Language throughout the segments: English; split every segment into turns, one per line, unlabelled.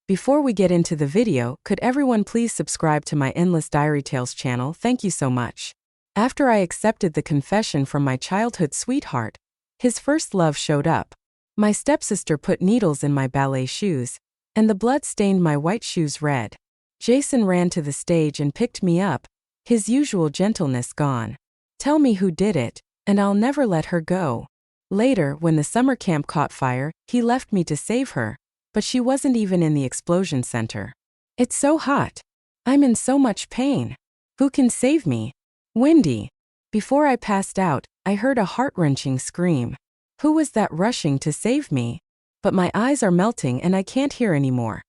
Before we get into the video, could everyone please subscribe to my Endless Diary Tales channel? Thank you so much. After I accepted the confession from my childhood sweetheart, his first love showed up. My stepsister put needles in my ballet shoes, and the blood stained my white shoes red. Jason ran to the stage and picked me up, his usual gentleness gone. Tell me who did it, and I'll never let her go. Later, when the summer camp caught fire, he left me to save her, but she wasn't even in the explosion center. It's so hot. I'm in so much pain. Who can save me? Wendy. Before I passed out, I heard a heart-wrenching scream. Who was that rushing to save me? But my eyes are melting and I can't hear anymore.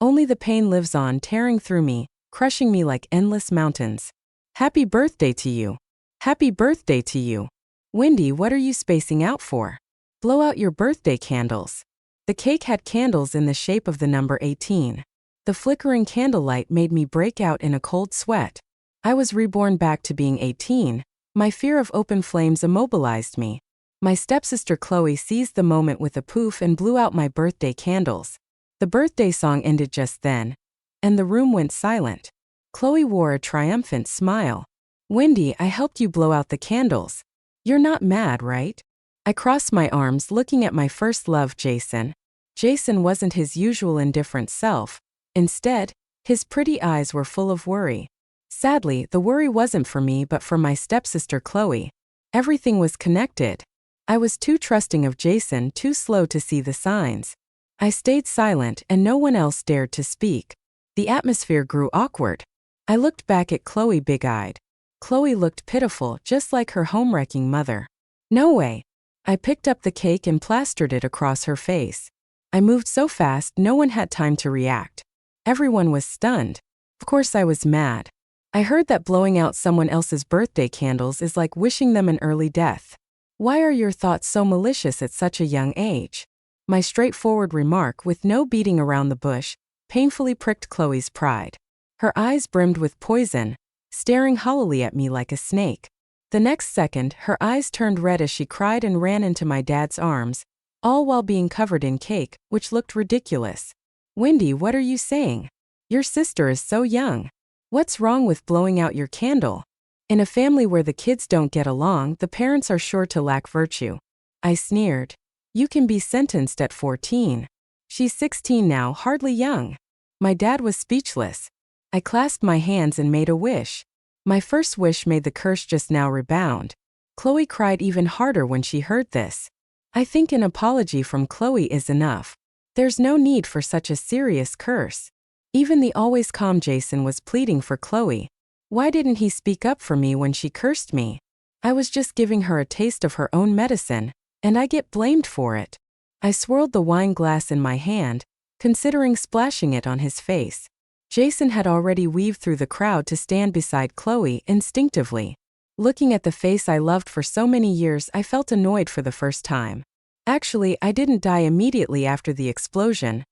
Only the pain lives on, tearing through me, crushing me like endless mountains. Happy birthday to you. Happy birthday to you. Wendy, what are you spacing out for? Blow out your birthday candles. The cake had candles in the shape of the number 18. The flickering candlelight made me break out in a cold sweat. I was reborn back to being 18. My fear of open flames immobilized me. My stepsister Chloe seized the moment with a poof and blew out my birthday candles. The birthday song ended just then, and the room went silent. Chloe wore a triumphant smile. Wendy, I helped you blow out the candles. You're not mad, right? I crossed my arms, looking at my first love, Jason. Jason wasn't his usual indifferent self. Instead, his pretty eyes were full of worry. Sadly, the worry wasn't for me but for my stepsister Chloe. Everything was connected. I was too trusting of Jason, too slow to see the signs. I stayed silent and no one else dared to speak. The atmosphere grew awkward. I looked back at Chloe big-eyed. Chloe looked pitiful, just like her home-wrecking mother. No way. I picked up the cake and plastered it across her face. I moved so fast no one had time to react. Everyone was stunned. Of course I was mad. I heard that blowing out someone else's birthday candles is like wishing them an early death. Why are your thoughts so malicious at such a young age? My straightforward remark, with no beating around the bush, painfully pricked Chloe's pride. Her eyes brimmed with poison, staring hollowly at me like a snake. The next second, her eyes turned red as she cried and ran into my dad's arms, all while being covered in cake, which looked ridiculous. Wendy, what are you saying? Your sister is so young. What's wrong with blowing out your candle? In a family where the kids don't get along, the parents are sure to lack virtue. I sneered. You can be sentenced at 14. She's 16 now, hardly young. My dad was speechless. I clasped my hands and made a wish. My first wish made the curse just now rebound. Chloe cried even harder when she heard this. I think an apology from Chloe is enough. There's no need for such a serious curse. Even the always calm Jason was pleading for Chloe. Why didn't he speak up for me when she cursed me? I was just giving her a taste of her own medicine, and I get blamed for it. I swirled the wine glass in my hand, considering splashing it on his face. Jason had already weaved through the crowd to stand beside Chloe instinctively. Looking at the face I loved for so many years, I felt annoyed for the first time. Actually, I didn't die immediately after the explosion.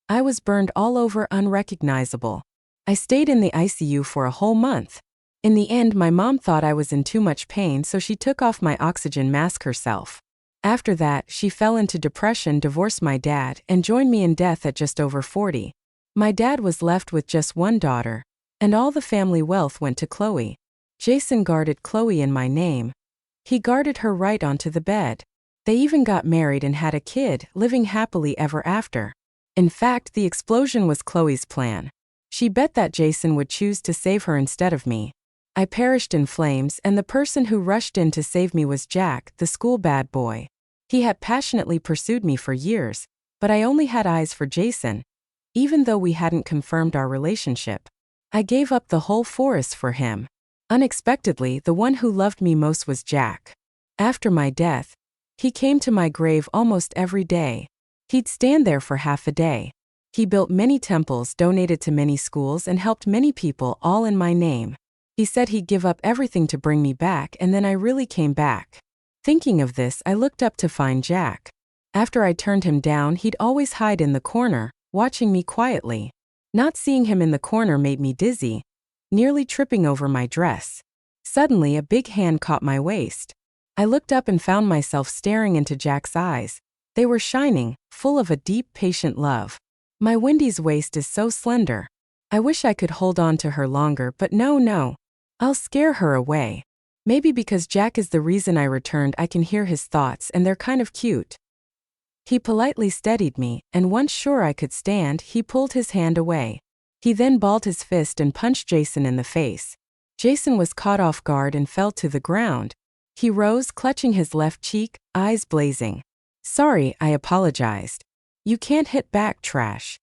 I was burned all over, unrecognizable. I stayed in the ICU for a whole month. In the end, my mom thought I was in too much pain, so she took off my oxygen mask herself. After that, she fell into depression, divorced my dad, and joined me in death at just over 40. My dad was left with just one daughter, and all the family wealth went to Chloe. Jason guarded Chloe in my name. He guarded her right onto the bed. They even got married and had a kid, living happily ever after. In fact, the explosion was Chloe's plan. She bet that Jason would choose to save her instead of me. I perished in flames, and the person who rushed in to save me was Jack, the school bad boy. He had passionately pursued me for years, but I only had eyes for Jason. Even though we hadn't confirmed our relationship, I gave up the whole forest for him. Unexpectedly, the one who loved me most was Jack. After my death, he came to my grave almost every day. He'd stand there for half a day. He built many temples, donated to many schools, and helped many people, all in my name. He said he'd give up everything to bring me back, and then I really came back. Thinking of this, I looked up to find Jack. After I turned him down, he'd always hide in the corner, watching me quietly. Not seeing him in the corner made me dizzy, nearly tripping over my dress. Suddenly, a big hand caught my waist. I looked up and found myself staring into Jack's eyes. They were shining, full of a deep, patient love. My Wendy's waist is so slender. I wish I could hold on to her longer, but no. I'll scare her away. Maybe because Jack is the reason I returned, I can hear his thoughts and they're kind of cute. He politely steadied me, and once sure I could stand, he pulled his hand away. He then balled his fist and punched Jason in the face. Jason was caught off guard and fell to the ground. He rose, clutching his left cheek, eyes blazing. Sorry, I apologized. You can't hit back, trash.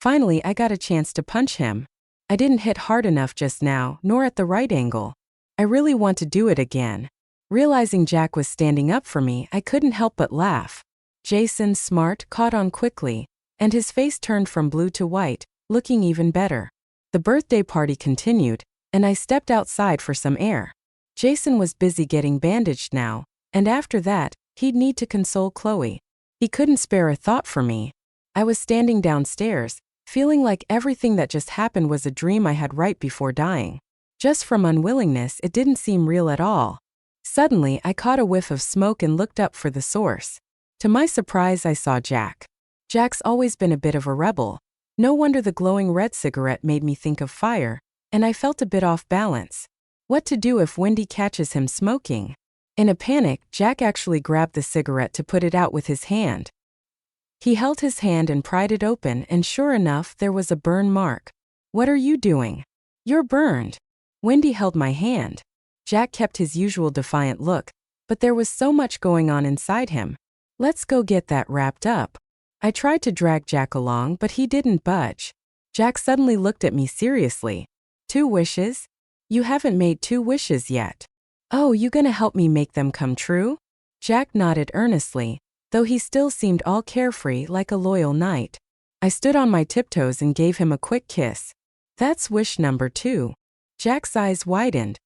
Finally, I got a chance to punch him. I didn't hit hard enough just now, nor at the right angle. I really want to do it again. Realizing Jack was standing up for me, I couldn't help but laugh. Jason, smart, caught on quickly, and his face turned from blue to white, looking even better. The birthday party continued, and I stepped outside for some air. Jason was busy getting bandaged now, and after that, he'd need to console Chloe. He couldn't spare a thought for me. I was standing downstairs, feeling like everything that just happened was a dream I had right before dying. Just from unwillingness, it didn't seem real at all. Suddenly, I caught a whiff of smoke and looked up for the source. To my surprise, I saw Jack. Jack's always been a bit of a rebel. No wonder the glowing red cigarette made me think of fire, and I felt a bit off balance. What to do if Wendy catches him smoking? In a panic, Jack actually grabbed the cigarette to put it out with his hand. He held his hand and pried it open, and sure enough, there was a burn mark. What are you doing? You're burned. Wendy held my hand. Jack kept his usual defiant look, but there was so much going on inside him. Let's go get that wrapped up. I tried to drag Jack along, but he didn't budge. Jack suddenly looked at me seriously. 2 wishes? You haven't made 2 wishes yet. Oh, you gonna help me make them come true? Jack nodded earnestly, though he still seemed all carefree like a loyal knight. I stood on my tiptoes and gave him a quick kiss. That's wish number 2. Jack's eyes widened.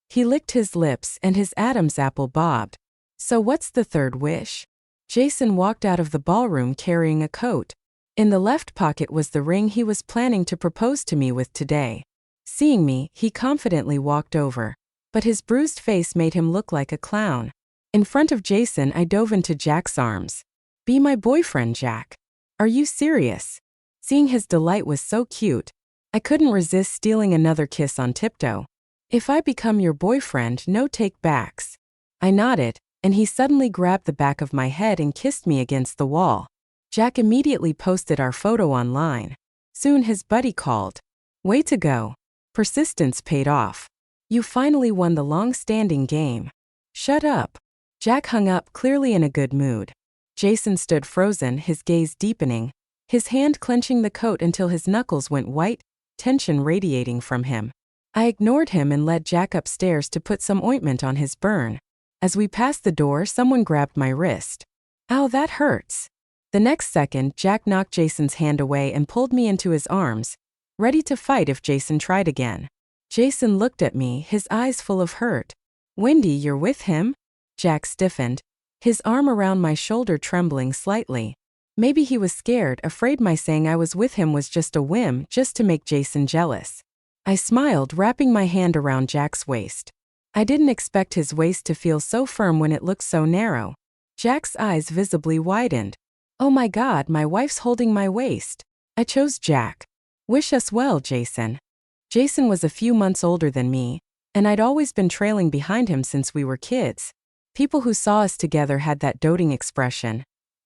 He licked his lips and his Adam's apple bobbed. So what's the 3rd wish? Jason walked out of the ballroom carrying a coat. In the left pocket was the ring he was planning to propose to me with today. Seeing me, he confidently walked over, but his bruised face made him look like a clown. In front of Jason, I dove into Jack's arms. Be my boyfriend, Jack. Are you serious? Seeing his delight was so cute, I couldn't resist stealing another kiss on tiptoe. If I become your boyfriend, no take backs. I nodded, and he suddenly grabbed the back of my head and kissed me against the wall. Jack immediately posted our photo online. Soon his buddy called. Way to go. Persistence paid off. You finally won the long-standing game. Shut up. Jack hung up, clearly in a good mood. Jason stood frozen, his gaze deepening, his hand clenching the coat until his knuckles went white, tension radiating from him. I ignored him and led Jack upstairs to put some ointment on his burn. As we passed the door, someone grabbed my wrist. Ow, that hurts. The next second, Jack knocked Jason's hand away and pulled me into his arms, ready to fight if Jason tried again. Jason looked at me, his eyes full of hurt. Wendy, you're with him? Jack stiffened, his arm around my shoulder trembling slightly. Maybe he was scared, afraid my saying I was with him was just a whim, just to make Jason jealous. I smiled, wrapping my hand around Jack's waist. I didn't expect his waist to feel so firm when it looked so narrow. Jack's eyes visibly widened. Oh my God, my wife's holding my waist. I chose Jack. Wish us well, Jason. Jason was a few months older than me, and I'd always been trailing behind him since we were kids. People who saw us together had that doting expression,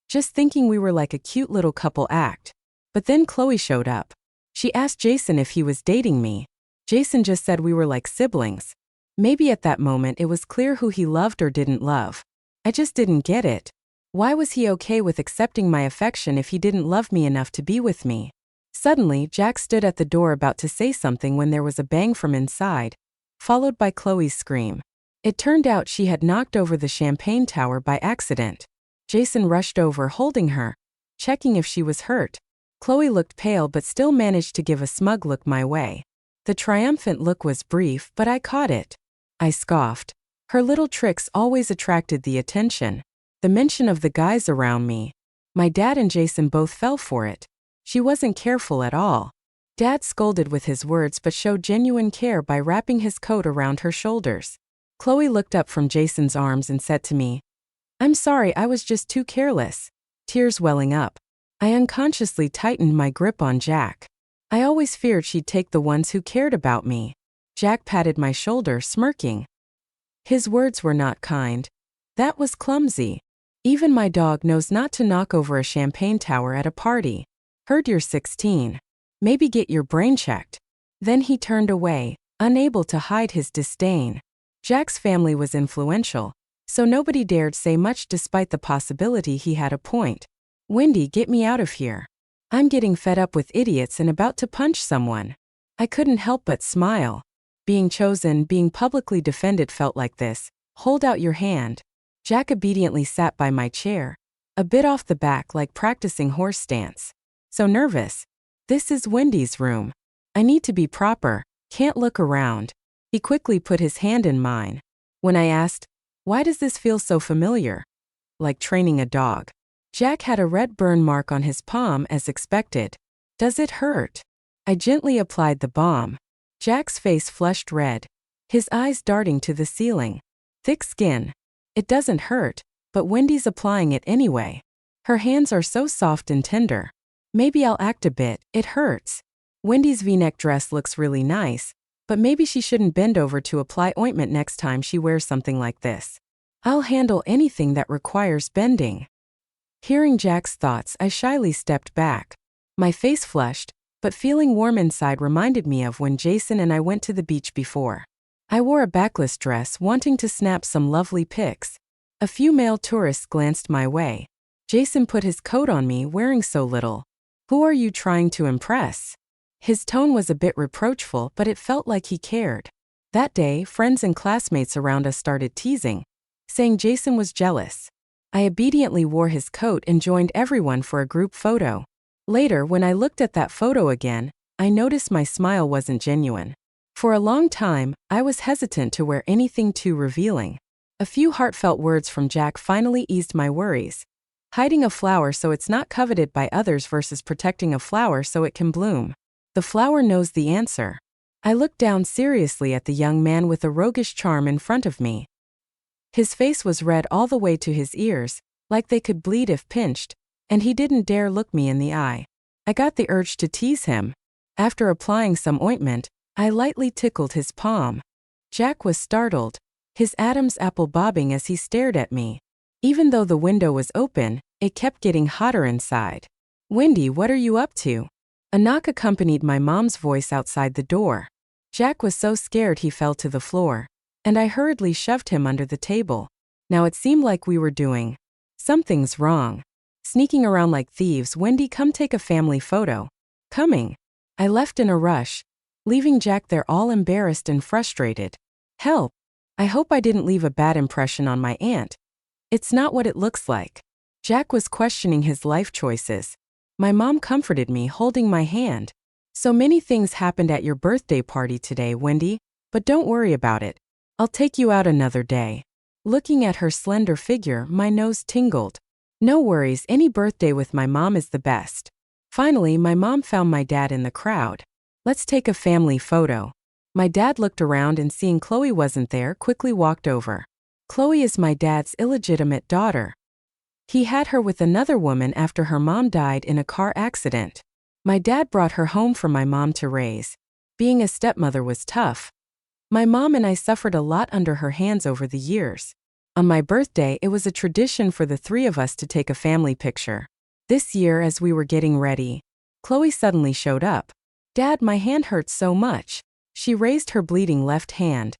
just thinking we were like a cute little couple act. But then Chloe showed up. She asked Jason if he was dating me. Jason just said we were like siblings. Maybe at that moment it was clear who he loved or didn't love. I just didn't get it. Why was he okay with accepting my affection if he didn't love me enough to be with me? Suddenly, Jack stood at the door about to say something when there was a bang from inside, followed by Chloe's scream. It turned out she had knocked over the champagne tower by accident. Jason rushed over, holding her, checking if she was hurt. Chloe looked pale but still managed to give a smug look my way. The triumphant look was brief, but I caught it. I scoffed. Her little tricks always attracted the attention. The mention of the guys around me. My dad and Jason both fell for it. She wasn't careful at all. Dad scolded with his words but showed genuine care by wrapping his coat around her shoulders. Chloe looked up from Jason's arms and said to me, I'm sorry, I was just too careless. Tears welling up. I unconsciously tightened my grip on Jack. I always feared she'd take the ones who cared about me. Jack patted my shoulder, smirking. His words were not kind. That was clumsy. Even my dog knows not to knock over a champagne tower at a party. Heard you're 16. Maybe get your brain checked. Then he turned away, unable to hide his disdain. Jack's family was influential, so nobody dared say much despite the possibility he had a point. Wendy, get me out of here. I'm getting fed up with idiots and about to punch someone. I couldn't help but smile. Being chosen, being publicly defended felt like this. Hold out your hand. Jack obediently sat by my chair, a bit off the back like practicing horse stance. So nervous. This is Wendy's room. I need to be proper, can't look around. He quickly put his hand in mine. When I asked, why does this feel so familiar? Like training a dog. Jack had a red burn mark on his palm as expected. Does it hurt? I gently applied the balm. Jack's face flushed red, his eyes darting to the ceiling. Thick skin. It doesn't hurt, but Wendy's applying it anyway. Her hands are so soft and tender. Maybe I'll act a bit, it hurts. Wendy's V-neck dress looks really nice, but maybe she shouldn't bend over to apply ointment next time she wears something like this. I'll handle anything that requires bending. Hearing Jack's thoughts, I shyly stepped back. My face flushed, but feeling warm inside reminded me of when Jason and I went to the beach before. I wore a backless dress, wanting to snap some lovely pics. A few male tourists glanced my way. Jason put his coat on me, wearing so little. Who are you trying to impress? His tone was a bit reproachful, but it felt like he cared. That day, friends and classmates around us started teasing, saying Jason was jealous. I obediently wore his coat and joined everyone for a group photo. Later, when I looked at that photo again, I noticed my smile wasn't genuine. For a long time, I was hesitant to wear anything too revealing. A few heartfelt words from Jack finally eased my worries. Hiding a flower so it's not coveted by others versus protecting a flower so it can bloom. The flower knows the answer. I looked down seriously at the young man with a roguish charm in front of me. His face was red all the way to his ears, like they could bleed if pinched, and he didn't dare look me in the eye. I got the urge to tease him. After applying some ointment, I lightly tickled his palm. Jack was startled, his Adam's apple bobbing as he stared at me. Even though the window was open, it kept getting hotter inside. Wendy, what are you up to? A knock accompanied my mom's voice outside the door. Jack was so scared he fell to the floor, and I hurriedly shoved him under the table. Now it seemed like we were doing something's wrong. Sneaking around like thieves. Wendy, come take a family photo. Coming. I left in a rush, leaving Jack there all embarrassed and frustrated. Help. I hope I didn't leave a bad impression on my aunt. It's not what it looks like. Jack was questioning his life choices. My mom comforted me, holding my hand. So many things happened at your birthday party today, Wendy, but don't worry about it. I'll take you out another day. Looking at her slender figure, my nose tingled. No worries, any birthday with my mom is the best. Finally, my mom found my dad in the crowd. Let's take a family photo. My dad looked around and seeing Chloe wasn't there, quickly walked over. Chloe is my dad's illegitimate daughter. He had her with another woman after her mom died in a car accident. My dad brought her home for my mom to raise. Being a stepmother was tough. My mom and I suffered a lot under her hands over the years. On my birthday, it was a tradition for the three of us to take a family picture. This year, as we were getting ready, Chloe suddenly showed up. Dad, my hand hurts so much. She raised her bleeding left hand,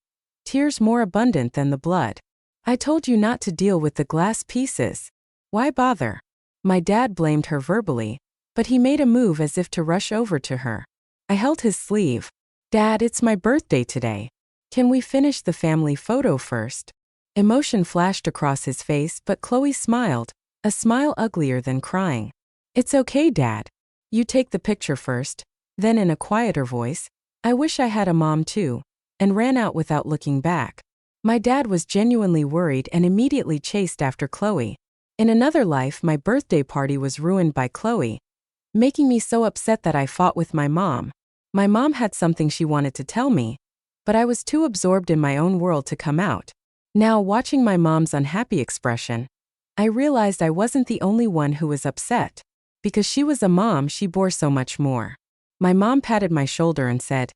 tears more abundant than the blood. I told you not to deal with the glass pieces. Why bother? My dad blamed her verbally, but he made a move as if to rush over to her. I held his sleeve. Dad, it's my birthday today. Can we finish the family photo first? Emotion flashed across his face, but Chloe smiled, a smile uglier than crying. It's okay, Dad. You take the picture first. Then in a quieter voice, I wish I had a mom too, and ran out without looking back. My dad was genuinely worried and immediately chased after Chloe. In another life, my birthday party was ruined by Chloe, making me so upset that I fought with my mom. My mom had something she wanted to tell me, but I was too absorbed in my own world to come out. Now, watching my mom's unhappy expression, I realized I wasn't the only one who was upset. Because she was a mom, she bore so much more. My mom patted my shoulder and said,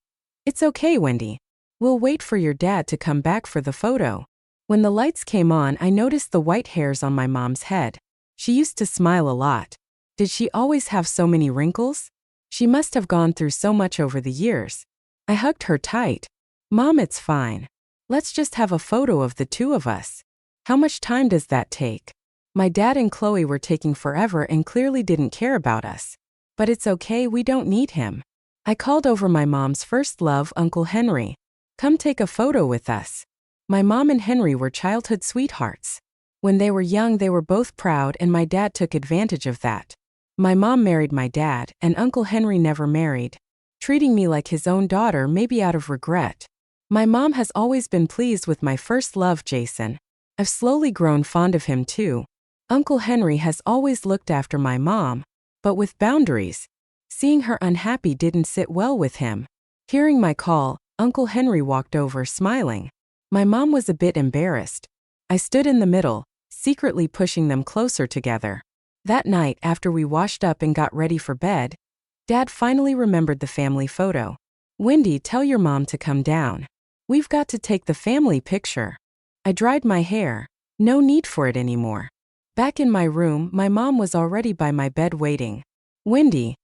"It's okay, Wendy. We'll wait for your dad to come back for the photo." When the lights came on, I noticed the white hairs on my mom's head. She used to smile a lot. Did she always have so many wrinkles? She must have gone through so much over the years. I hugged her tight. "Mom, it's fine. Let's just have a photo of the two of us." "How much time does that take?" My dad and Chloe were taking forever and clearly didn't care about us. "But it's okay, we don't need him." I called over my mom's first love, Uncle Henry. "Come take a photo with us." My mom and Henry were childhood sweethearts. When they were young, they were both proud, and my dad took advantage of that. My mom married my dad, and Uncle Henry never married, treating me like his own daughter, maybe out of regret. My mom has always been pleased with my first love, Jason. I've slowly grown fond of him too. Uncle Henry has always looked after my mom, but with boundaries. Seeing her unhappy didn't sit well with him. Hearing my call, Uncle Henry walked over, smiling. My mom was a bit embarrassed. I stood in the middle, secretly pushing them closer together. That night, after we washed up and got ready for bed, Dad finally remembered the family photo. "Wendy, tell your mom to come down. We've got to take the family picture." I dried my hair. No need for it anymore. Back in my room, my mom was already by my bed waiting. "Wendy,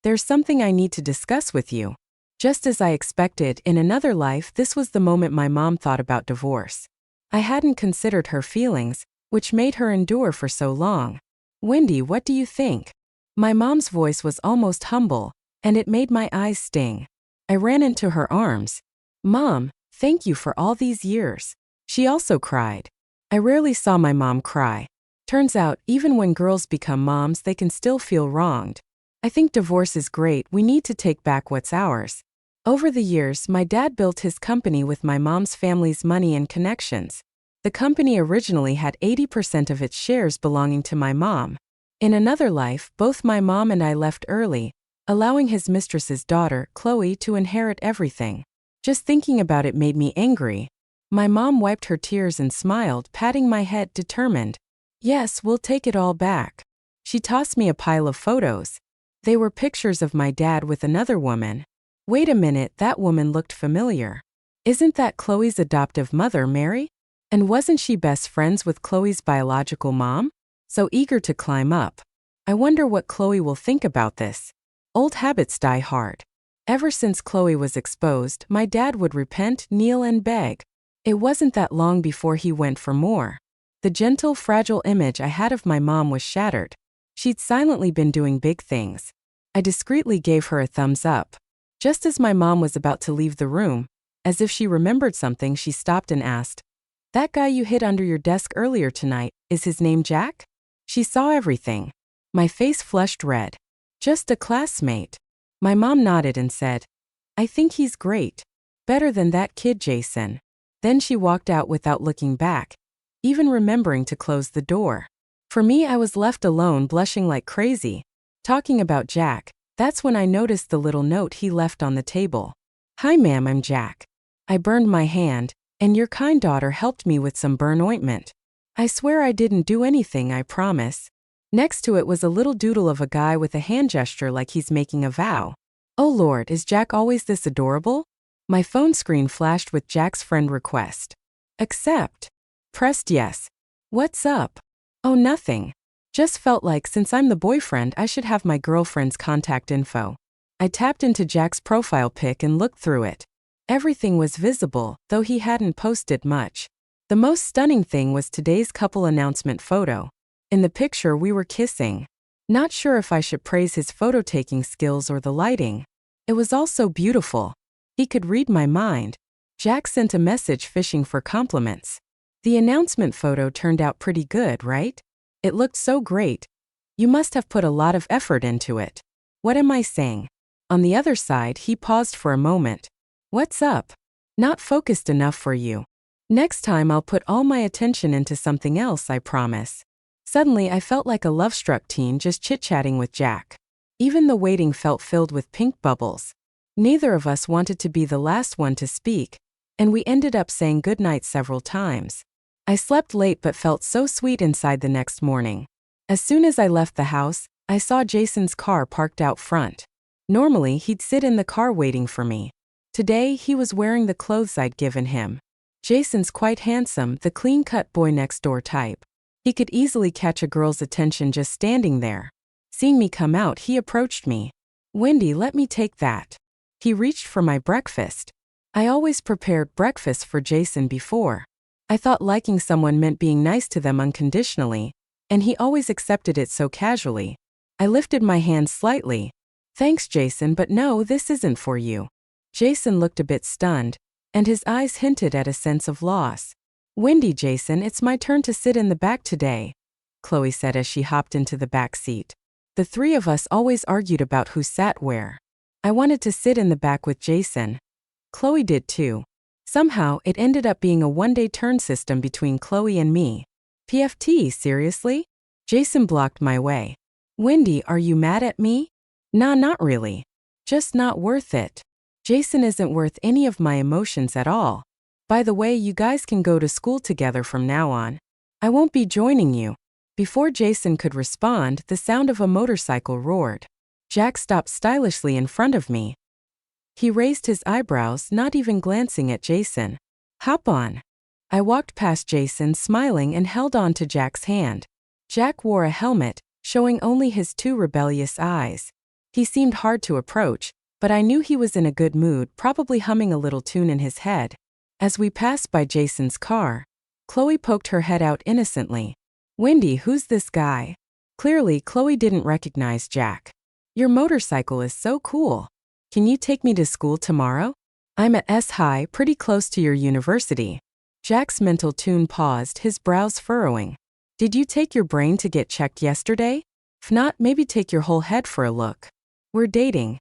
there's something I need to discuss with you." Just as I expected, in another life, this was the moment my mom thought about divorce. I hadn't considered her feelings, which made her endure for so long. "Wendy, what do you think?" My mom's voice was almost humble, and it made my eyes sting. I ran into her arms. "Mom, thank you for all these years." She also cried. I rarely saw my mom cry. Turns out, even when girls become moms, they can still feel wronged. I think divorce is great, we need to take back what's ours. Over the years, my dad built his company with my mom's family's money and connections. The company originally had 80% of its shares belonging to my mom. In another life, both my mom and I left early, allowing his mistress's daughter, Chloe, to inherit everything. Just thinking about it made me angry. My mom wiped her tears and smiled, patting my head, determined. "Yes, we'll take it all back." She tossed me a pile of photos. They were pictures of my dad with another woman. Wait a minute, that woman looked familiar. Isn't that Chloe's adoptive mother, Mary? And wasn't she best friends with Chloe's biological mom? So eager to climb up. I wonder what Chloe will think about this. Old habits die hard. Ever since Chloe was exposed, my dad would repent, kneel, and beg. It wasn't that long before he went for more. The gentle, fragile image I had of my mom was shattered. She'd silently been doing big things. I discreetly gave her a thumbs up. Just as my mom was about to leave the room, as if she remembered something, she stopped and asked, "That guy you hid under your desk earlier tonight, is his name Jack?" She saw everything. My face flushed red. "Just a classmate." My mom nodded and said, "I think he's great. Better than that kid, Jason." Then she walked out without looking back, even remembering to close the door. For me, I was left alone, blushing like crazy. Talking about Jack, that's when I noticed the little note he left on the table. "Hi ma'am, I'm Jack. I burned my hand, and your kind daughter helped me with some burn ointment. I swear I didn't do anything, I promise." Next to it was a little doodle of a guy with a hand gesture like he's making a vow. Oh Lord, is Jack always this adorable? My phone screen flashed with Jack's friend request. Accept. Pressed yes. What's up? Oh, nothing. Just felt like since I'm the boyfriend, I should have my girlfriend's contact info. I tapped into Jack's profile pic and looked through it. Everything was visible, though he hadn't posted much. The most stunning thing was today's couple announcement photo. In the picture, we were kissing. Not sure if I should praise his photo-taking skills or the lighting. It was all so beautiful. He could read my mind. Jack sent a message fishing for compliments. The announcement photo turned out pretty good, right? It looked so great. You must have put a lot of effort into it. What am I saying? On the other side, he paused for a moment. What's up? Not focused enough for you. Next time I'll put all my attention into something else, I promise. Suddenly I felt like a love-struck teen just chit-chatting with Jack. Even the waiting felt filled with pink bubbles. Neither of us wanted to be the last one to speak, and we ended up saying goodnight several times. I slept late but felt so sweet inside the next morning. As soon as I left the house, I saw Jason's car parked out front. Normally, he'd sit in the car waiting for me. Today, he was wearing the clothes I'd given him. Jason's quite handsome, the clean-cut boy next door type. He could easily catch a girl's attention just standing there. Seeing me come out, he approached me. "Wendy, let me take that." He reached for my breakfast. I always prepared breakfast for Jason before. I thought liking someone meant being nice to them unconditionally, and he always accepted it so casually. I lifted my hand slightly. "Thanks, Jason, but no, this isn't for you." Jason looked a bit stunned, and his eyes hinted at a sense of loss. "Wendy, Jason, it's my turn to sit in the back today," Chloe said as she hopped into the back seat. The three of us always argued about who sat where. I wanted to sit in the back with Jason. Chloe did too. Somehow, it ended up being a one-day turn system between Chloe and me. PFT, seriously? Jason blocked my way. "Wendy, are you mad at me?" "Nah, not really. Just not worth it." Jason isn't worth any of my emotions at all. By the way, you guys can go to school together from now on. I won't be joining you. Before Jason could respond, the sound of a motorcycle roared. Jack stopped stylishly in front of me. He raised his eyebrows, not even glancing at Jason. "Hop on." I walked past Jason, smiling, and held on to Jack's hand. Jack wore a helmet, showing only his two rebellious eyes. He seemed hard to approach, but I knew he was in a good mood, probably humming a little tune in his head. As we passed by Jason's car, Chloe poked her head out innocently. "Wendy, who's this guy?" Clearly, Chloe didn't recognize Jack. "Your motorcycle is so cool. Can you take me to school tomorrow? I'm at S-High, pretty close to your university." Jack's mental tune paused, his brows furrowing. "Did you take your brain to get checked yesterday? If not, maybe take your whole head for a look. We're dating."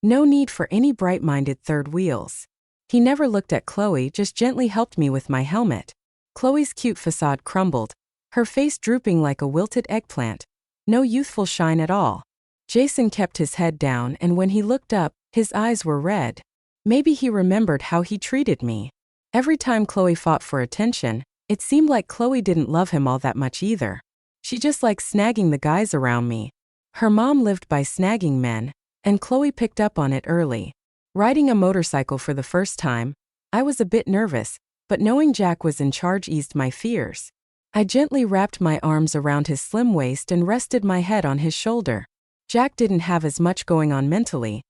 No need for any bright-minded third wheels. He never looked at Chloe, just gently helped me with my helmet. Chloe's cute facade crumbled, her face drooping like a wilted eggplant. No youthful shine at all. Jason kept his head down, and when he looked up, his eyes were red. Maybe he remembered how he treated me. Every time Chloe fought for attention, it seemed like Chloe didn't love him all that much either. She just liked snagging the guys around me. Her mom lived by snagging men, and Chloe picked up on it early. Riding a motorcycle for the first time, I was a bit nervous, but knowing Jack was in charge eased my fears. I gently wrapped my arms around his slim waist and rested my head on his shoulder. Jack didn't have as much going on mentally.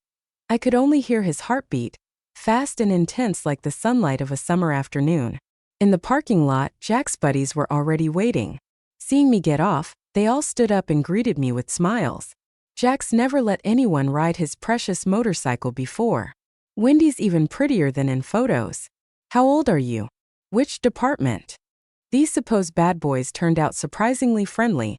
I could only hear his heartbeat, fast and intense like the sunlight of a summer afternoon. In the parking lot, Jack's buddies were already waiting. Seeing me get off, they all stood up and greeted me with smiles. Jack's never let anyone ride his precious motorcycle before. "Wendy's even prettier than in photos. How old are you? Which department?" These supposed bad boys turned out surprisingly friendly,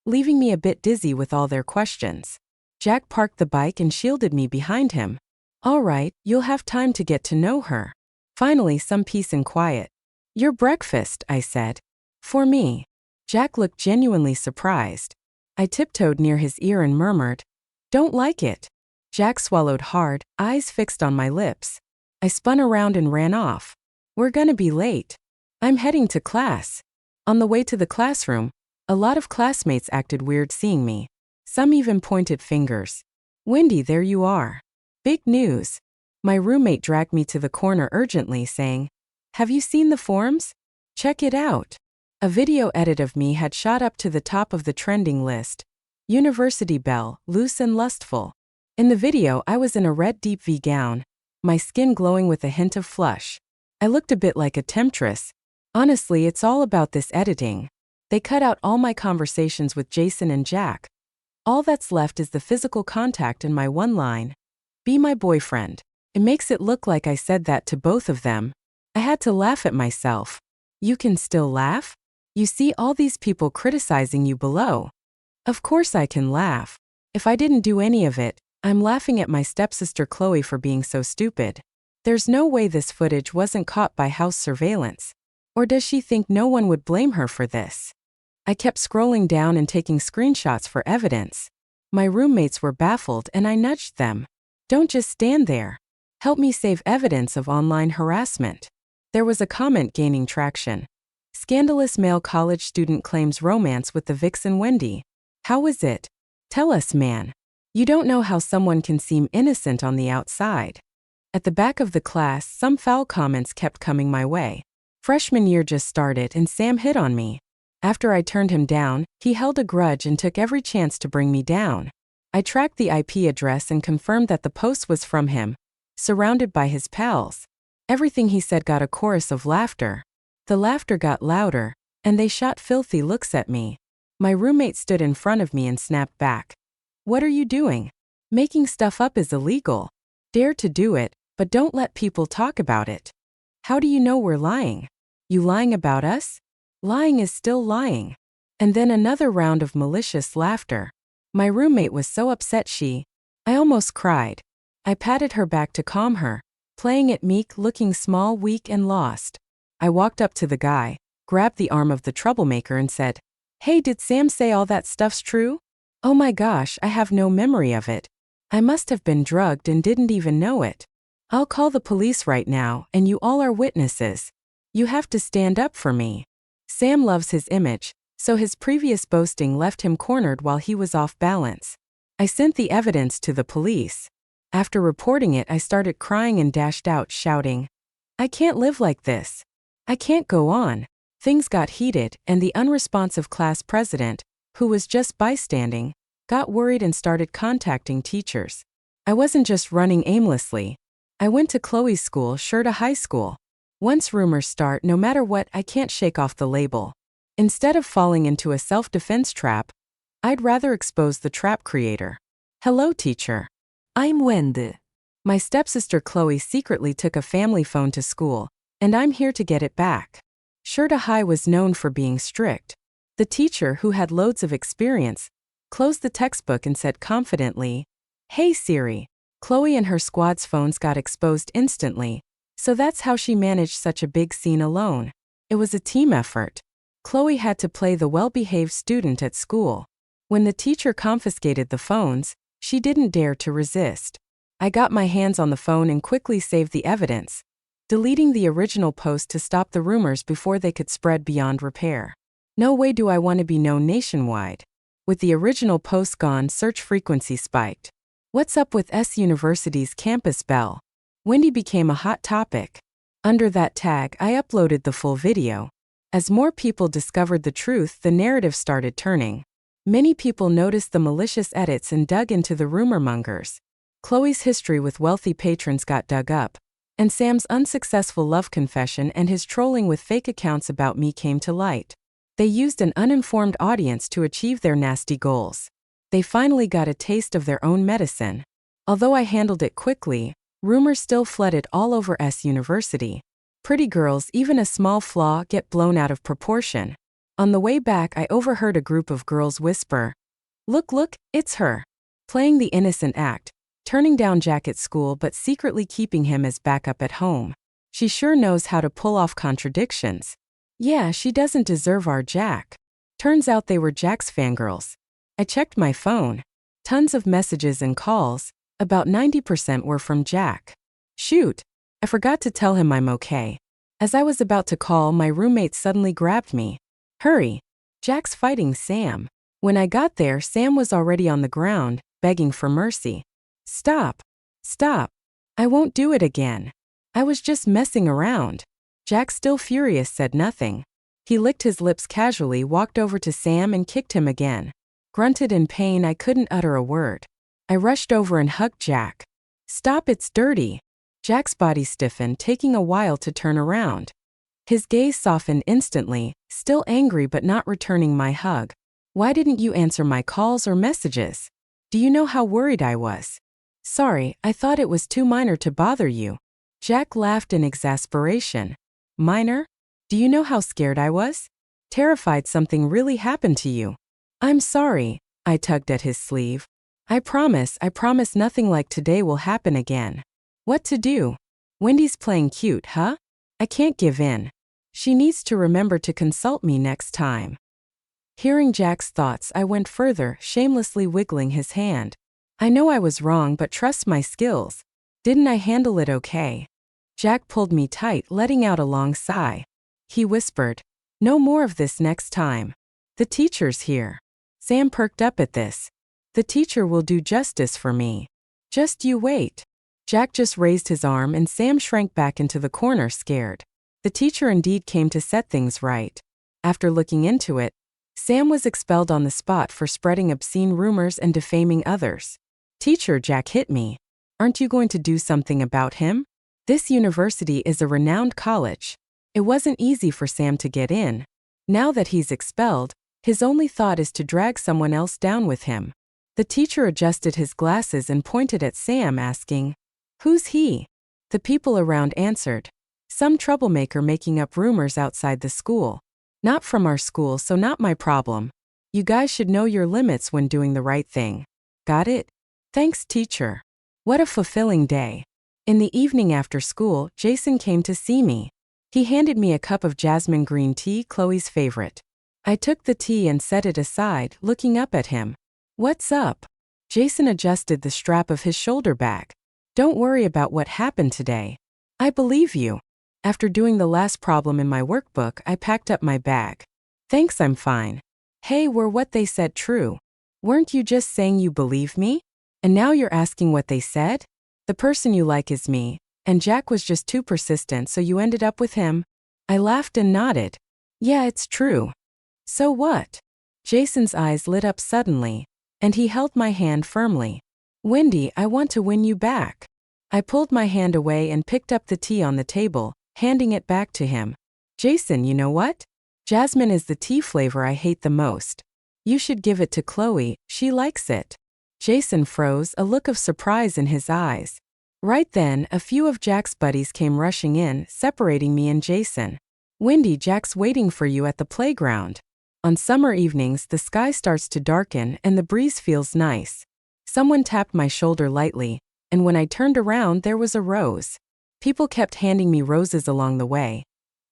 leaving me a bit dizzy with all their questions. Jack parked the bike and shielded me behind him. "All right, you'll have time to get to know her." Finally, some peace and quiet. "Your breakfast," I said. "For me." Jack looked genuinely surprised. I tiptoed near his ear and murmured, "Don't like it." Jack swallowed hard, eyes fixed on my lips. I spun around and ran off. "We're gonna be late. I'm heading to class." On the way to the classroom, a lot of classmates acted weird seeing me. Some even pointed fingers. "Wendy, there you are. Big news." My roommate dragged me to the corner urgently, saying, "Have you seen the forms? Check it out." A video edit of me had shot up to the top of the trending list. University belle, loose and lustful. In the video, I was in a red deep V gown, my skin glowing with a hint of flush. I looked a bit like a temptress. Honestly, it's all about this editing. They cut out all my conversations with Jason and Jack. All that's left is the physical contact and my one line. "Be my boyfriend." It makes it look like I said that to both of them. I had to laugh at myself. You can still laugh? You see all these people criticizing you below. Of course I can laugh. If I didn't do any of it, I'm laughing at my stepsister Chloe for being so stupid. There's no way this footage wasn't caught by house surveillance. Or does she think no one would blame her for this? I kept scrolling down and taking screenshots for evidence. My roommates were baffled and I nudged them. "Don't just stand there. Help me save evidence of online harassment." There was a comment gaining traction. "Scandalous male college student claims romance with the vixen Wendy. How was it? Tell us, man. You don't know how someone can seem innocent on the outside. At the back of the class, some foul comments kept coming my way. Freshman year just started and Sam hit on me. After I turned him down, he held a grudge and took every chance to bring me down. I tracked the IP address and confirmed that the post was from him, surrounded by his pals. Everything he said got a chorus of laughter. The laughter got louder, and they shot filthy looks at me. My roommate stood in front of me and snapped back. What are you doing? Making stuff up is illegal. Dare to do it, but don't let people talk about it. How do you know we're lying? You lying about us? Lying is still lying. And then another round of malicious laughter. My roommate was so upset I almost cried. I patted her back to calm her, playing it meek, looking small, weak, and lost. I walked up to the guy, grabbed the arm of the troublemaker and said, "Hey, did Sam say all that stuff's true?" "Oh my gosh, I have no memory of it. I must have been drugged and didn't even know it. I'll call the police right now, and you all are witnesses. You have to stand up for me." Sam loves his image, so his previous boasting left him cornered while he was off balance. I sent the evidence to the police. After reporting it, I started crying and dashed out, shouting, "I can't live like this. I can't go on." Things got heated, and the unresponsive class president, who was just bystanding, got worried and started contacting teachers. I wasn't just running aimlessly. I went to Chloe's school, Shirta High School. Once rumors start, no matter what, I can't shake off the label. Instead of falling into a self-defense trap, I'd rather expose the trap creator. "Hello, teacher. I'm Wendy. My stepsister Chloe secretly took a family phone to school, and I'm here to get it back." Shirta High was known for being strict. The teacher, who had loads of experience, closed the textbook and said confidently, "Hey Siri." Chloe and her squad's phones got exposed instantly, so that's how she managed such a big scene alone. It was a team effort. Chloe had to play the well-behaved student at school. When the teacher confiscated the phones, she didn't dare to resist. I got my hands on the phone and quickly saved the evidence, deleting the original post to stop the rumors before they could spread beyond repair. No way do I want to be known nationwide. With the original post gone, search frequency spiked. What's up with S University's campus bell? Wendy became a hot topic. Under that tag, I uploaded the full video. As more people discovered the truth, the narrative started turning. Many people noticed the malicious edits and dug into the rumor mongers. Chloe's history with wealthy patrons got dug up, and Sam's unsuccessful love confession and his trolling with fake accounts about me came to light. They used an uninformed audience to achieve their nasty goals. They finally got a taste of their own medicine. Although I handled it quickly, rumors still flooded all over S University. Pretty girls, even a small flaw, get blown out of proportion. On the way back, I overheard a group of girls whisper, Look, it's her." Playing the innocent act, turning down Jack at school but secretly keeping him as backup at home. She sure knows how to pull off contradictions. Yeah, she doesn't deserve our Jack. Turns out they were Jack's fangirls. I checked my phone. Tons of messages and calls, about 90% were from Jack. Shoot, I forgot to tell him I'm okay. As I was about to call, my roommate suddenly grabbed me. "Hurry, Jack's fighting Sam." When I got there, Sam was already on the ground, begging for mercy. Stop. I won't do it again. I was just messing around." Jack, still furious, said nothing. He licked his lips casually, walked over to Sam and kicked him again. Grunted in pain, I couldn't utter a word. I rushed over and hugged Jack. "Stop, it's dirty." Jack's body stiffened, taking a while to turn around. His gaze softened instantly, still angry but not returning my hug. "Why didn't you answer my calls or messages? Do you know how worried I was?" "Sorry, I thought it was too minor to bother you." Jack laughed in exasperation. "Minor? Do you know how scared I was? Terrified something really happened to you." "I'm sorry," I tugged at his sleeve. I promise nothing like today will happen again." "What to do? Wendy's playing cute, huh? I can't give in. She needs to remember to consult me next time." Hearing Jack's thoughts, I went further, shamelessly wiggling his hand. "I know I was wrong, but trust my skills. Didn't I handle it okay?" Jack pulled me tight, letting out a long sigh. He whispered, "No more of this next time. The teacher's here." Sam perked up at this. The teacher will do justice for me. Just you wait. Jack just raised his arm and Sam shrank back into the corner scared. The teacher indeed came to set things right. After looking into it, Sam was expelled on the spot for spreading obscene rumors and defaming others. Teacher, Jack hit me. Aren't you going to do something about him? This university is a renowned college. It wasn't easy for Sam to get in. Now that he's expelled, his only thought is to drag someone else down with him. The teacher adjusted his glasses and pointed at Sam, asking, "Who's he?" The people around answered, "Some troublemaker making up rumors outside the school. Not from our school, so not my problem. You guys should know your limits when doing the right thing. Got it? Thanks, teacher." What a fulfilling day. In the evening after school, Jason came to see me. He handed me a cup of jasmine green tea, Chloe's favorite. I took the tea and set it aside, looking up at him. "What's up?" Jason adjusted the strap of his shoulder bag. "Don't worry about what happened today. I believe you. After doing the last problem in my workbook, I packed up my bag. Thanks, I'm fine." "Hey, were what they said true? Weren't you just saying you believe me? And now you're asking what they said? The person you like is me, and Jack was just too persistent, so you ended up with him?" I laughed and nodded. "Yeah, it's true." "So what?" Jason's eyes lit up suddenly, and he held my hand firmly. "Wendy, I want to win you back." I pulled my hand away and picked up the tea on the table, handing it back to him. "Jason, you know what? Jasmine is the tea flavor I hate the most. You should give it to Chloe, she likes it." Jason froze, a look of surprise in his eyes. Right then, a few of Jack's buddies came rushing in, separating me and Jason. "Wendy, Jack's waiting for you at the playground." On summer evenings, the sky starts to darken and the breeze feels nice. Someone tapped my shoulder lightly, and when I turned around, there was a rose. People kept handing me roses along the way,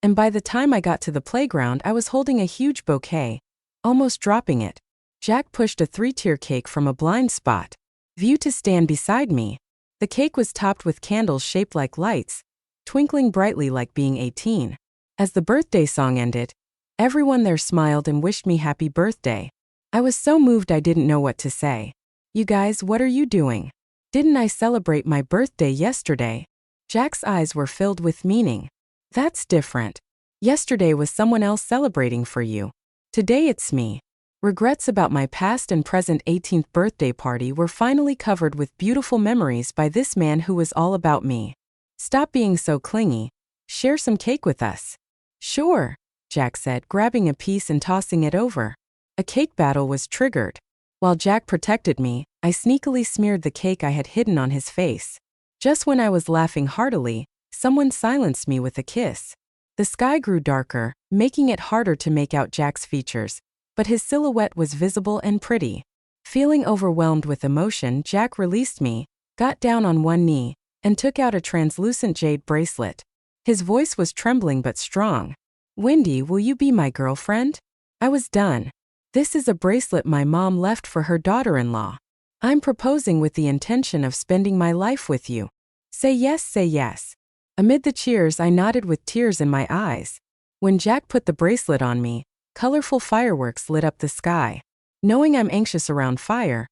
and by the time I got to the playground, I was holding a huge bouquet, almost dropping it. Jack pushed a 3-tier cake from a blind spot. View to stand beside me. The cake was topped with candles shaped like lights, twinkling brightly like being 18. As the birthday song ended, everyone there smiled and wished me happy birthday. I was so moved I didn't know what to say. "You guys, what are you doing? Didn't I celebrate my birthday yesterday?" Jack's eyes were filled with meaning. "That's different. Yesterday was someone else celebrating for you. Today it's me." Regrets about my past and present 18th birthday party were finally covered with beautiful memories by this man who was all about me. "Stop being so clingy. Share some cake with us." "Sure," Jack said, grabbing a piece and tossing it over. A cake battle was triggered. While Jack protected me, I sneakily smeared the cake I had hidden on his face. Just when I was laughing heartily, someone silenced me with a kiss. The sky grew darker, making it harder to make out Jack's features, but his silhouette was visible and pretty. Feeling overwhelmed with emotion, Jack released me, got down on one knee, and took out a translucent jade bracelet. His voice was trembling but strong. "Wendy, will you be my girlfriend?" I was done. "This is a bracelet my mom left for her daughter-in-law. I'm proposing with the intention of spending my life with you. Say yes, say yes." Amid the cheers, I nodded with tears in my eyes. When Jack put the bracelet on me, colorful fireworks lit up the sky. Knowing I'm anxious around fire,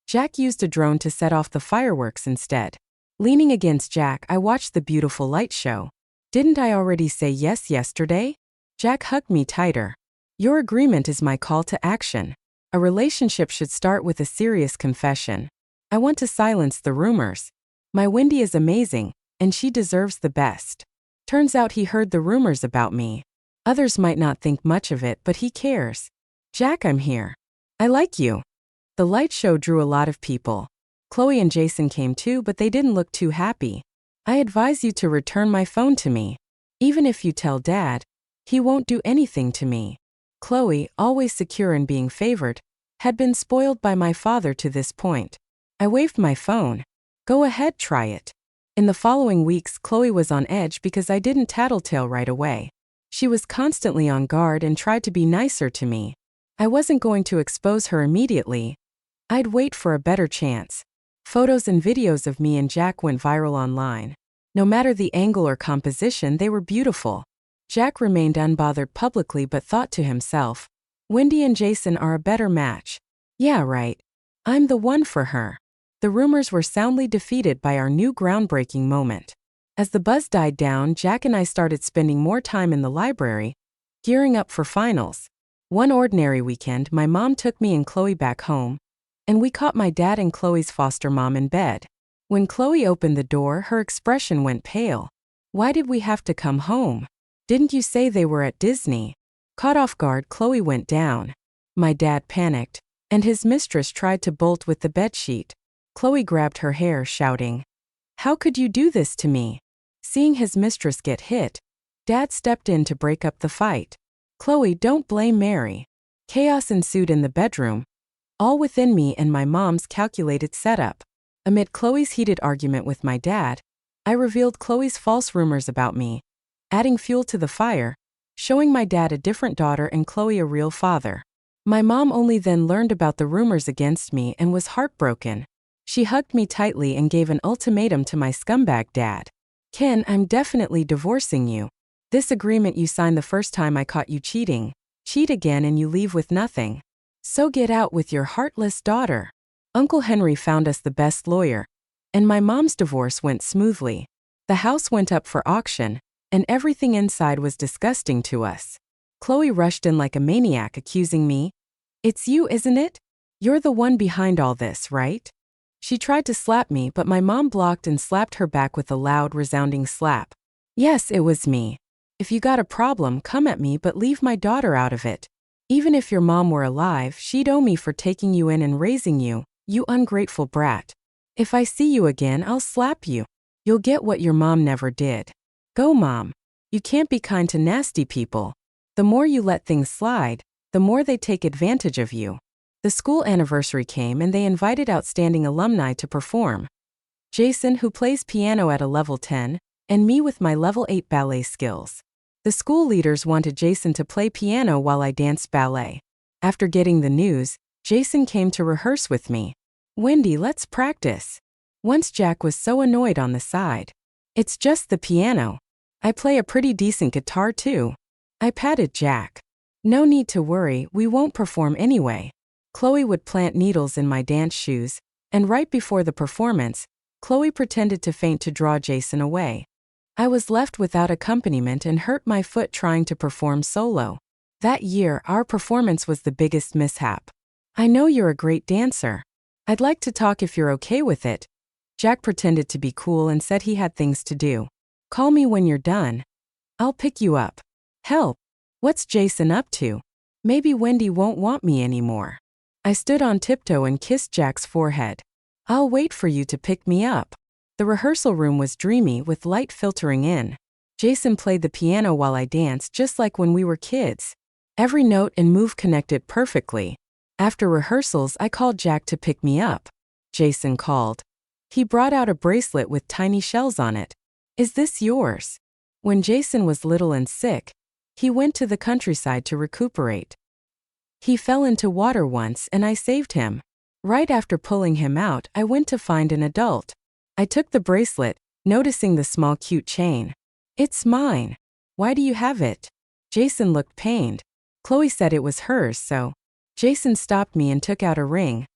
Jack used a drone to set off the fireworks instead. Leaning against Jack, I watched the beautiful light show. "Didn't I already say yes yesterday?" Jack hugged me tighter. "Your agreement is my call to action. A relationship should start with a serious confession. I want to silence the rumors. My Wendy is amazing, and she deserves the best." Turns out he heard the rumors about me. Others might not think much of it, but he cares. "Jack, I'm here. I like you." The light show drew a lot of people. Chloe and Jason came too, but they didn't look too happy. "I advise you to return my phone to me. Even if you tell Dad, he won't do anything to me." Chloe, always secure in being favored, had been spoiled by my father to this point. I waved my phone. "Go ahead, try it." In the following weeks, Chloe was on edge because I didn't tattletale right away. She was constantly on guard and tried to be nicer to me. I wasn't going to expose her immediately. I'd wait for a better chance. Photos and videos of me and Jack went viral online. No matter the angle or composition, they were beautiful. Jack remained unbothered publicly but thought to himself, "Wendy and Jason are a better match." Yeah, right. I'm the one for her. The rumors were soundly defeated by our new groundbreaking moment. As the buzz died down, Jack and I started spending more time in the library, gearing up for finals. One ordinary weekend, my mom took me and Chloe back home, and we caught my dad and Chloe's foster mom in bed. When Chloe opened the door, her expression went pale. Why did we have to come home? Didn't you say they were at Disney? Caught off guard, Chloe went down. My dad panicked, and his mistress tried to bolt with the bedsheet. Chloe grabbed her hair, shouting, "How could you do this to me?" Seeing his mistress get hit, Dad stepped in to break up the fight. "Chloe, don't blame Mary." Chaos ensued in the bedroom, all within me and my mom's calculated setup. Amid Chloe's heated argument with my dad, I revealed Chloe's false rumors about me, adding fuel to the fire, showing my dad a different daughter and Chloe a real father. My mom only then learned about the rumors against me and was heartbroken. She hugged me tightly and gave an ultimatum to my scumbag dad. "Ken, I'm definitely divorcing you. This agreement you signed the first time I caught you cheating. Cheat again and you leave with nothing. So get out with your heartless daughter." Uncle Henry found us the best lawyer, and my mom's divorce went smoothly. The house went up for auction, and everything inside was disgusting to us. Chloe rushed in like a maniac, accusing me. "It's you, isn't it? You're the one behind all this, right?" She tried to slap me, but my mom blocked and slapped her back with a loud, resounding slap. "Yes, it was me. If you got a problem, come at me, but leave my daughter out of it. Even if your mom were alive, she'd owe me for taking you in and raising you, you ungrateful brat. If I see you again, I'll slap you. You'll get what your mom never did. Go, Mom. You can't be kind to nasty people. The more you let things slide, the more they take advantage of you." The school anniversary came and they invited outstanding alumni to perform. Jason, who plays piano at a level 10, and me with my level 8 ballet skills. The school leaders wanted Jason to play piano while I danced ballet. After getting the news, Jason came to rehearse with me. "Wendy, let's practice." Once Jack was so annoyed on the side. "It's just the piano. I play a pretty decent guitar too." I patted Jack. "No need to worry, we won't perform anyway." Chloe would plant needles in my dance shoes, and right before the performance, Chloe pretended to faint to draw Jason away. I was left without accompaniment and hurt my foot trying to perform solo. That year, our performance was the biggest mishap. "I know you're a great dancer. I'd like to talk if you're okay with it." Jack pretended to be cool and said he had things to do. "Call me when you're done. I'll pick you up." Help! What's Jason up to? Maybe Wendy won't want me anymore. I stood on tiptoe and kissed Jack's forehead. "I'll wait for you to pick me up." The rehearsal room was dreamy with light filtering in. Jason played the piano while I danced just like when we were kids. Every note and move connected perfectly. After rehearsals, I called Jack to pick me up. Jason called. He brought out a bracelet with tiny shells on it. "Is this yours?" When Jason was little and sick, he went to the countryside to recuperate. He fell into water once and I saved him. Right after pulling him out, I went to find an adult. I took the bracelet, noticing the small cute chain. "It's mine. Why do you have it?" Jason looked pained. Chloe said it was hers, so. Jason stopped me and took out a ring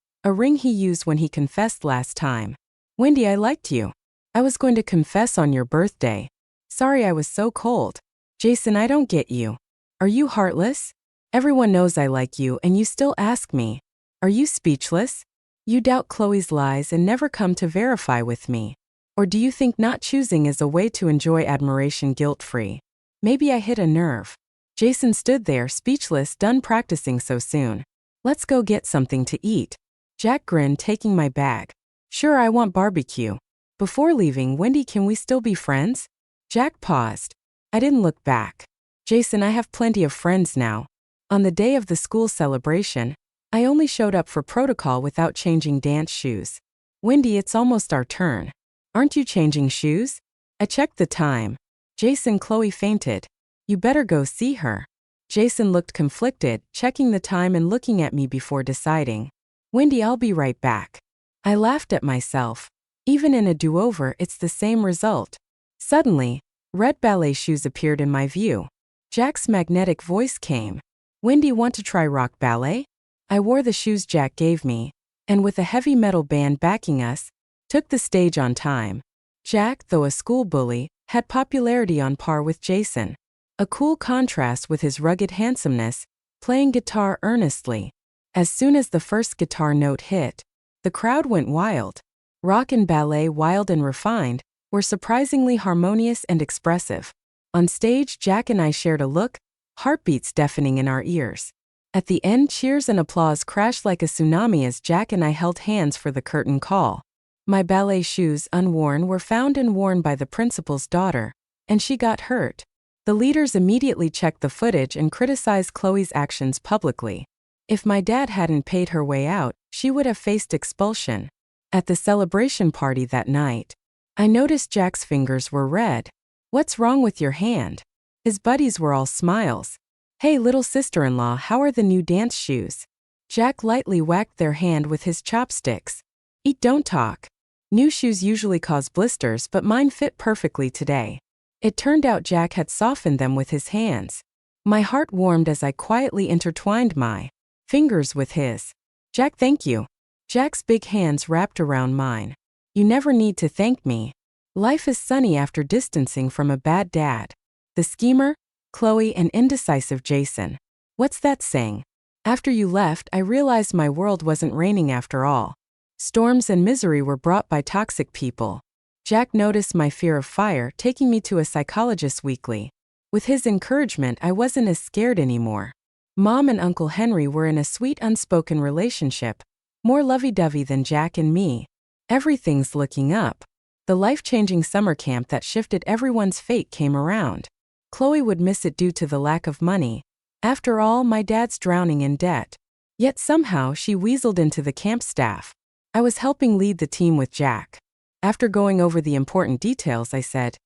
he used when he confessed last time. "Wendy, I liked you. I was going to confess on your birthday. Sorry I was so cold." "Jason, I don't get you. Are you heartless? Everyone knows I like you and you still ask me. Are you speechless? You doubt Chloe's lies and never come to verify with me. Or do you think not choosing is a way to enjoy admiration guilt-free? Maybe I hit a nerve." Jason stood there, speechless, done practicing so soon. "Let's go get something to eat." Jack grinned, taking my bag. "Sure, I want barbecue." Before leaving, "Wendy, can we still be friends?" Jack paused. I didn't look back. "Jason, I have plenty of friends now." On the day of the school celebration, I only showed up for protocol without changing dance shoes. "Wendy, it's almost our turn. Aren't you changing shoes?" I checked the time. "Jason, Chloe fainted. You better go see her." Jason looked conflicted, checking the time and looking at me before deciding. "Wendy, I'll be right back." I laughed at myself. Even in a do-over, it's the same result. Suddenly, red ballet shoes appeared in my view. Jack's magnetic voice came. "Wendy, want to try rock ballet?" I wore the shoes Jack gave me, and with a heavy metal band backing us, took the stage on time. Jack, though a school bully, had popularity on par with Jason. A cool contrast with his rugged handsomeness, playing guitar earnestly. As soon as the first guitar note hit, the crowd went wild. Rock and ballet, wild and refined, were surprisingly harmonious and expressive. On stage, Jack and I shared a look, heartbeats deafening in our ears. At the end, cheers and applause crashed like a tsunami as Jack and I held hands for the curtain call. My ballet shoes, unworn, were found and worn by the principal's daughter, and she got hurt. The leaders immediately checked the footage and criticized Chloe's actions publicly. If my dad hadn't paid her way out, she would have faced expulsion. At the celebration party that night, I noticed Jack's fingers were red. "What's wrong with your hand?" His buddies were all smiles. "Hey, little sister-in-law, how are the new dance shoes?" Jack lightly whacked their hand with his chopsticks. "Eat, don't talk." New shoes usually cause blisters, but mine fit perfectly today. It turned out Jack had softened them with his hands. My heart warmed as I quietly intertwined my fingers with his. "Jack, thank you." Jack's big hands wrapped around mine. "You never need to thank me. Life is sunny after distancing from a bad dad." The schemer, Chloe, and indecisive Jason. What's that saying? After you left, I realized my world wasn't raining after all. Storms and misery were brought by toxic people. Jack noticed my fear of fire, taking me to a psychologist weekly. With his encouragement, I wasn't as scared anymore. Mom and Uncle Henry were in a sweet unspoken relationship, more lovey-dovey than Jack and me. Everything's looking up. The life-changing summer camp that shifted everyone's fate came around. Chloe would miss it due to the lack of money. After all, my dad's drowning in debt. Yet somehow she weaseled into the camp staff. I was helping lead the team with Jack. After going over the important details, I said,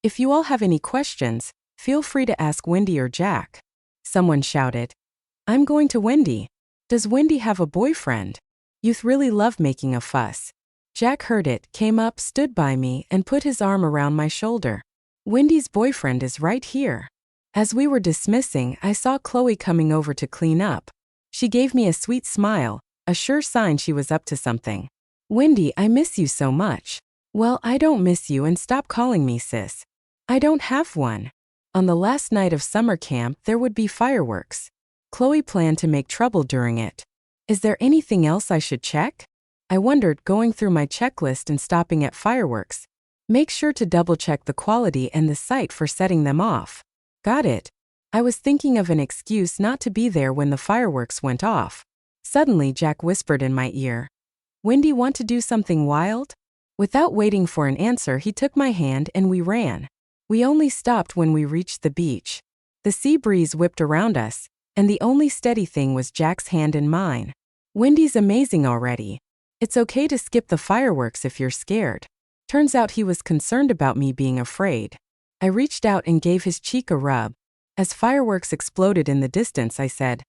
"If you all have any questions, feel free to ask Wendy or Jack." Someone shouted, "I'm going to Wendy. Does Wendy have a boyfriend? Youth really love making a fuss." Jack heard it, came up, stood by me, and put his arm around my shoulder. "Wendy's boyfriend is right here." As we were dismissing, I saw Chloe coming over to clean up. She gave me a sweet smile, a sure sign she was up to something. "Wendy, I miss you so much." "Well, I don't miss you, and stop calling me sis. I don't have one." On the last night of summer camp, there would be fireworks. Chloe planned to make trouble during it. Is there anything else I should check? I wondered, going through my checklist and stopping at fireworks. Make sure to double-check the quality and the site for setting them off. Got it. I was thinking of an excuse not to be there when the fireworks went off. Suddenly, Jack whispered in my ear, "Wendy, want to do something wild?" Without waiting for an answer, he took my hand and we ran. We only stopped when we reached the beach. The sea breeze whipped around us, and the only steady thing was Jack's hand in mine. "Wendy's amazing already. It's okay to skip the fireworks if you're scared." Turns out he was concerned about me being afraid. I reached out and gave his cheek a rub. As fireworks exploded in the distance, I said,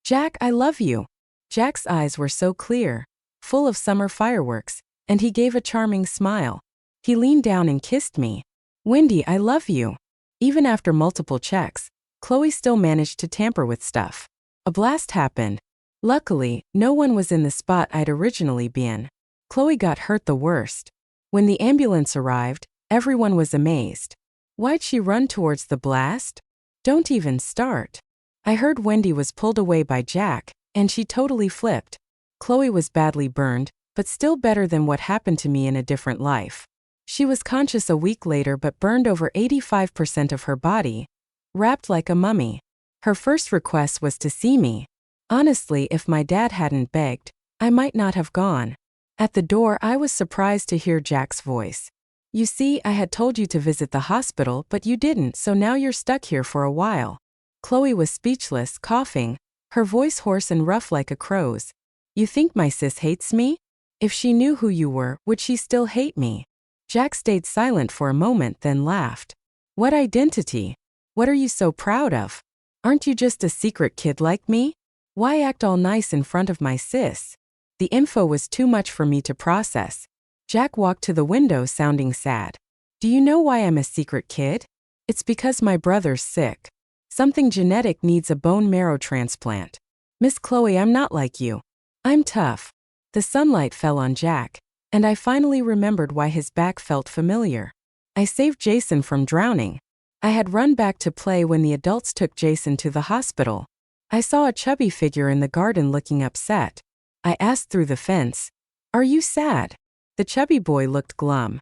"Jack, I love you." Jack's eyes were so clear, full of summer fireworks, and he gave a charming smile. He leaned down and kissed me. "Wendy, I love you." Even after multiple checks, Chloe still managed to tamper with stuff. A blast happened. Luckily, no one was in the spot I'd originally been. Chloe got hurt the worst. When the ambulance arrived, everyone was amazed. Why'd she run towards the blast? Don't even start. I heard Wendy was pulled away by Jack, and she totally flipped. Chloe was badly burned, but still better than what happened to me in a different life. She was conscious a week later but burned over 85% of her body, wrapped like a mummy. Her first request was to see me. Honestly, if my dad hadn't begged, I might not have gone. At the door, I was surprised to hear Jack's voice. "You see, I had told you to visit the hospital, but you didn't, so now you're stuck here for a while." Chloe was speechless, coughing, her voice hoarse and rough like a crow's. "You think my sis hates me? If she knew who you were, would she still hate me?" Jack stayed silent for a moment, then laughed. "What identity? What are you so proud of? Aren't you just a secret kid like me? Why act all nice in front of my sis?" The info was too much for me to process. Jack walked to the window sounding sad. "Do you know why I'm a secret kid? It's because my brother's sick. Something genetic, needs a bone marrow transplant. Miss Chloe, I'm not like you. I'm tough. The sunlight fell on Jack, and I finally remembered why his back felt familiar. I saved Jason from drowning. I had run back to play when the adults took Jason to the hospital. I saw a chubby figure in the garden looking upset. I asked through the fence, "Are you sad?" The chubby boy looked glum.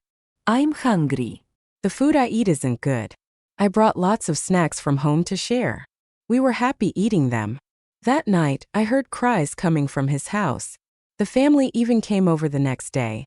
I'm hungry.
The food I eat isn't good. I brought lots of snacks from home to share. We were happy eating them. That night, I heard cries coming from his house. The family even came over the next day,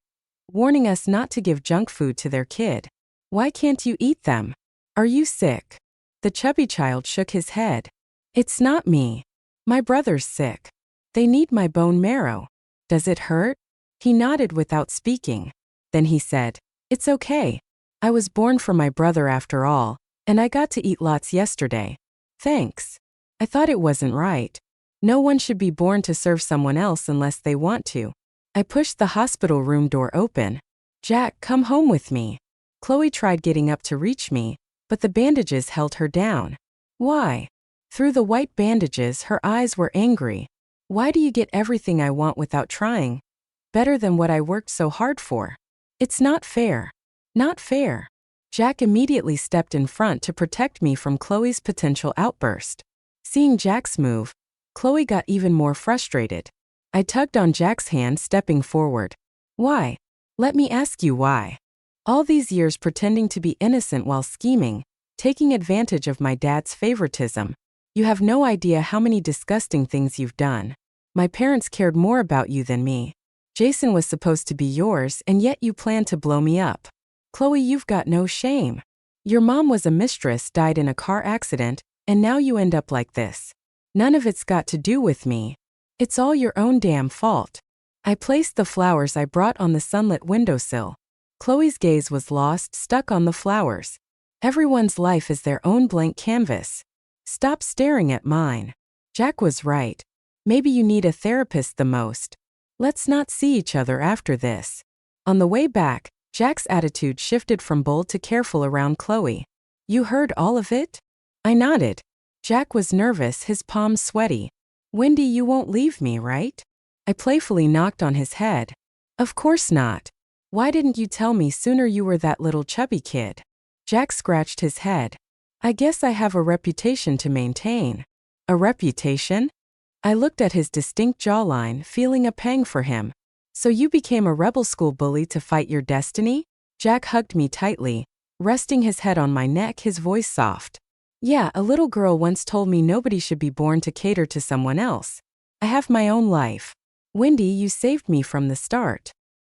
warning us not to give junk food to their kid. Why can't you eat them? Are you sick? The chubby child shook his head. It's not me. My brother's sick. They need my bone marrow. Does it hurt? He nodded without speaking. Then he said, "It's okay. I was born for my brother after all, and I got to eat lots yesterday. Thanks." I thought it wasn't right. No one should be born to serve someone else unless they want to. I pushed the hospital room door open. "Jack, come home with me." Chloe tried getting up to reach me, but the bandages held her down. Why? Through the white bandages, her eyes were angry. Why do you get everything I want without trying? Better than what I worked so hard for. It's not fair. Not fair. Jack immediately stepped in front to protect me from Chloe's potential outburst. Seeing Jack's move, Chloe got even more frustrated. I tugged on Jack's hand, stepping forward. Why? Let me ask you why. All these years pretending to be innocent while scheming, taking advantage of my dad's favoritism. You have no idea how many disgusting things you've done. My parents cared more about you than me. Jason was supposed to be yours, and yet you planned to blow me up. Chloe, you've got no shame. Your mom was a mistress, died in a car accident, and now you end up like this. None of it's got to do with me. It's all your own damn fault. I placed the flowers I brought on the sunlit windowsill. Chloe's gaze was lost, stuck on the flowers. Everyone's life is their own blank canvas. Stop staring at mine. Jack was right. Maybe you need a therapist the most. Let's not see each other after this. On the way back, Jack's attitude shifted from bold to careful around Chloe. You heard all of it? I nodded. Jack was nervous, his palms sweaty. Wendy, you won't leave me, right? I playfully knocked on his head. Of course not. Why didn't you tell me sooner you were that little chubby kid? Jack scratched his head. I guess I have a reputation to maintain. A reputation? I looked at his distinct jawline, feeling a pang for him. So you became a rebel school bully to fight your destiny? Jack hugged me tightly, resting his head on my neck, his voice soft. Yeah, a little girl once told me nobody should be born to cater to someone else. I have my own life. Wendy, you saved me from the start.